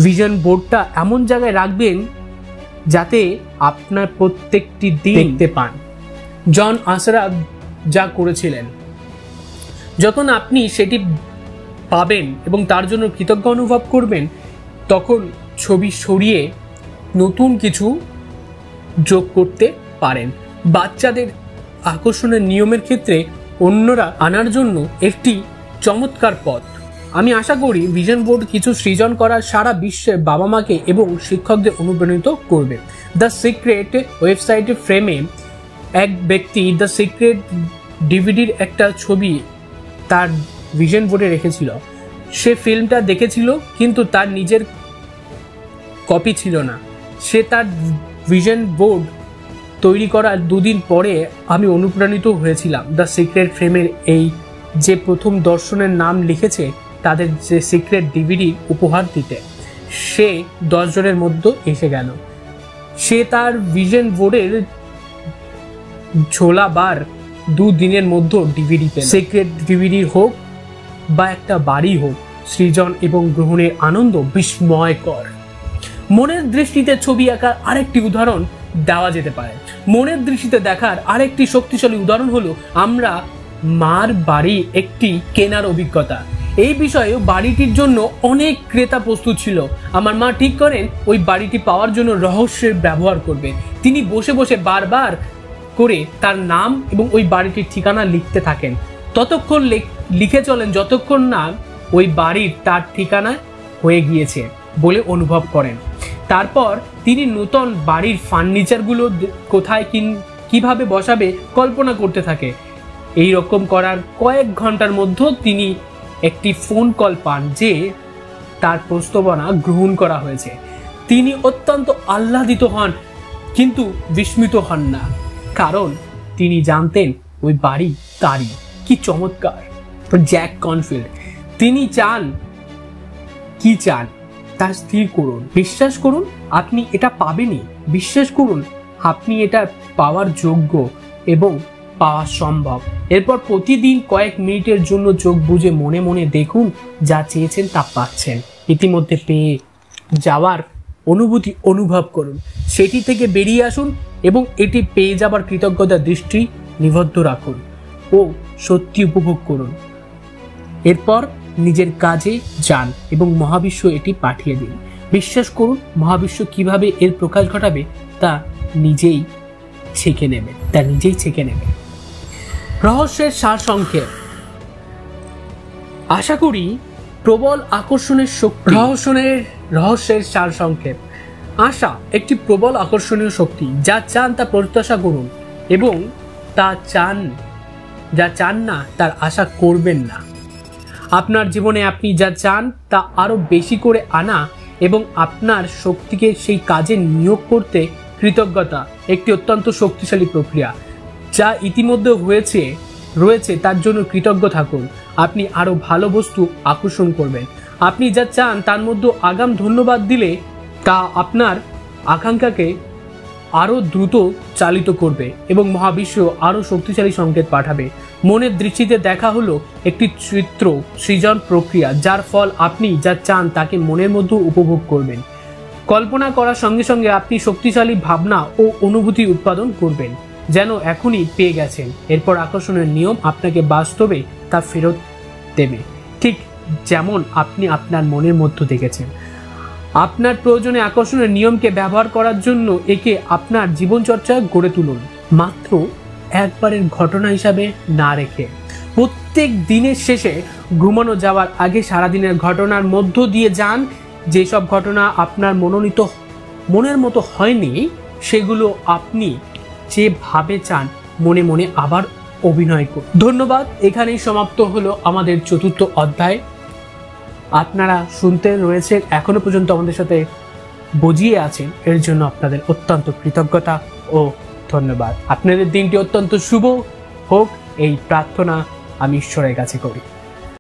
ভিশন বোর্ডটা এমন জায়গায় রাখবেন যাতে আপনার প্রত্যেকটি দিন দেখতে পান। জন আশরাফ যা করেছিলেন, যখন আপনি সেটি পাবেন এবং তার জন্য কৃতজ্ঞ অনুভব করবেন, তখন ছবি সরিয়ে নতুন কিছু যোগ করতে পারেন। বাচ্চাদের আকর্ষণের নিয়মের ক্ষেত্রে অন্যরা আনার জন্য একটি চমৎকার পথ। আমি আশা করি ভিশন বোর্ড কিছু সৃজন করার সারা বিশ্বের বাবা মাকে এবং শিক্ষকদের অনুপ্রাণিত করবে। দ্য সিক্রেট ওয়েবসাইটে ফ্রেমে এক ব্যক্তি দ্য সিক্রেট ডিভিডির একটা ছবি তার ভিশন বোর্ডে রেখেছিল। সে ফিল্মটা দেখেছিল কিন্তু তার নিজের কপি ছিল না। সে তার ভিশন বোর্ড তৈরি করার 2 দিন পরে আমি অনুপ্রাণিত হয়েছিলাম দ্য সিক্রেট ফ্রেমের এই যে প্রথম দর্শনের নাম লিখেছে তাদের যে সিক্রেট ডিভিডি উপহার দিতে। সে 10 জনের মধ্যে এসে গেল। সে তার ভিশন বোর্ডের ঝোলাবার 2 দিনের মধ্যে ডিভিডি পেল। সিক্রেট ডিভিডি হোক বা একটা বাড়ি হোক, সৃজন এবং গ্রহণের আনন্দ বিস্ময়কর। মনের দৃষ্টিতে ছবি আঁকার আরেকটি উদাহরণ দেওয়া যেতে পারে। মনের দৃষ্টিতে দেখার আরেকটি শক্তিশালী উদাহরণ হলো আমরা মার বাড়ি একটি কেনার অভিজ্ঞতা। এই বিষয়ে বাড়িটির জন্য অনেক ক্রেতা প্রস্তুত ছিল। আমার মা ঠিক করেন ওই বাড়িটি পাওয়ার জন্য রহস্যের ব্যবহার করবে। তিনি বসে বসে বারবার করে তার নাম এবং ওই বাড়িটির ঠিকানা লিখতে থাকেন। ততক্ষণ লিখে চলেন যতক্ষণ না ওই বাড়ির তার ঠিকানা হয়ে গিয়েছে বলে অনুভব করেন। তারপর তিনি নতুন বাড়ির ফার্নিচারগুলো কোথায় কিভাবে বসাবে কল্পনা করতে থাকে। এই রকম করার কয়েক ঘন্টার মধ্যে তিনি একটি ফোন কল পান যে তার প্রস্তাবনা গ্রহণ করা হয়েছে। তিনি অত্যন্ত আহ্লাদিত হন কিন্তু বিস্মিত হন না, কারণ তিনি জানতেন ওই বাড়ি তারই। কি চমৎকার! জ্যাক কনফিল্ড তিনি কি চান তা স্থির করুন, বিশ্বাস করুন আপনি এটা পাবেনই, বিশ্বাস করুন আপনি এটা পাওয়ার যোগ্য এবং পাওয়া সম্ভব। এরপর প্রতিদিন কয়েক মিনিটের জন্য চোখ বুজে মনে মনে দেখুন যা চেয়েছেন তা পাচ্ছেন। ইতিমধ্যে পেয়ে যাওয়ার অনুভূতি অনুভব করুন, সেটি থেকে বেরিয়ে আসুন এবং এটি পেয়ে যাবার কৃতজ্ঞতার দৃষ্টি নিবদ্ধ রাখুন ও সত্যি উপভোগ করুন। এরপর নিজের কাজে যান এবং মহাবিশ্ব এটি পাঠিয়ে দিন। বিশ্বাস করুন মহাবিশ্ব কিভাবে এর প্রকাশ ঘটাবে তা নিজেই ছেঁকে নেবে। রহস্যের সারসংক্ষেপ। আশা করি প্রবল আকর্ষণের শক্তি। রহস্যের সারসংক্ষেপ। আশা একটি প্রবল আকর্ষণীয় শক্তি। যা চান তা প্রত্যাশা করুন এবং যা চান না তার আশা করবেন না। আপনার জীবনে আপনি যা চান তা আরো বেশি করে আনা এবং আপনার শক্তিকে সেই কাজে নিয়োগ করতে কৃতজ্ঞতা একটি অত্যন্ত শক্তিশালী প্রক্রিয়া। যা ইতিমধ্যে রয়েছে তার জন্য কৃতজ্ঞ থাকুন। আপনি আরো ভালো বস্তু আকর্ষণ করবেন। আপনি যা চান তার মধ্যে আগাম ধন্যবাদ দিলে তা আপনার আকাঙ্ক্ষাকে আরো দ্রুত চালিত করবে এবং মহাবিশ্ব আরো শক্তিশালী সংকেত পাঠাবে। মনের দৃষ্টিতে দেখা হলো একটি চিত্র সৃজন প্রক্রিয়া, যার ফল আপনি যা চান তাকে মনের মধ্যে উপভোগ করবেন। কল্পনা করার সঙ্গে সঙ্গে আপনি শক্তিশালী ভাবনা ও অনুভূতি উৎপাদন করবেন, যেন এখনই পেয়ে গেছেন। এরপর আকর্ষণের নিয়ম আপনাকে বাস্তবে তা ফেরত দেবে, ঠিক যেমন আপনি আপনার মনের মধ্যে দেখেছেন। আপনার প্রয়োজনে আকর্ষণের নিয়মকে ব্যবহার করার জন্য একে আপনার জীবনচর্চা গড়ে তুলুন, মাত্র একবারের ঘটনা হিসাবে না রেখে। প্রত্যেক দিনের শেষে ঘুমানো যাওয়ার আগে সারাদিনের ঘটনার মধ্য দিয়ে যান। যেসব ঘটনা আপনার মনের মতো হয়নি সেগুলো আপনি যেভাবে চান মনে মনে আবার অভিনয় করুন। ধন্যবাদ। এখানেই সমাপ্ত হলো আমাদের 4র্থ অধ্যায়। আপনারা শুনতে রয়েছেন, এখনো পর্যন্ত আমাদের সাথে বুঝিয়ে আছেন, এর জন্য আপনাদের অত্যন্ত কৃতজ্ঞতা ও ধন্যবাদ। আপনাদের দিনটি অত্যন্ত শুভ হোক এই প্রার্থনা আমি ঈশ্বরের কাছে করি।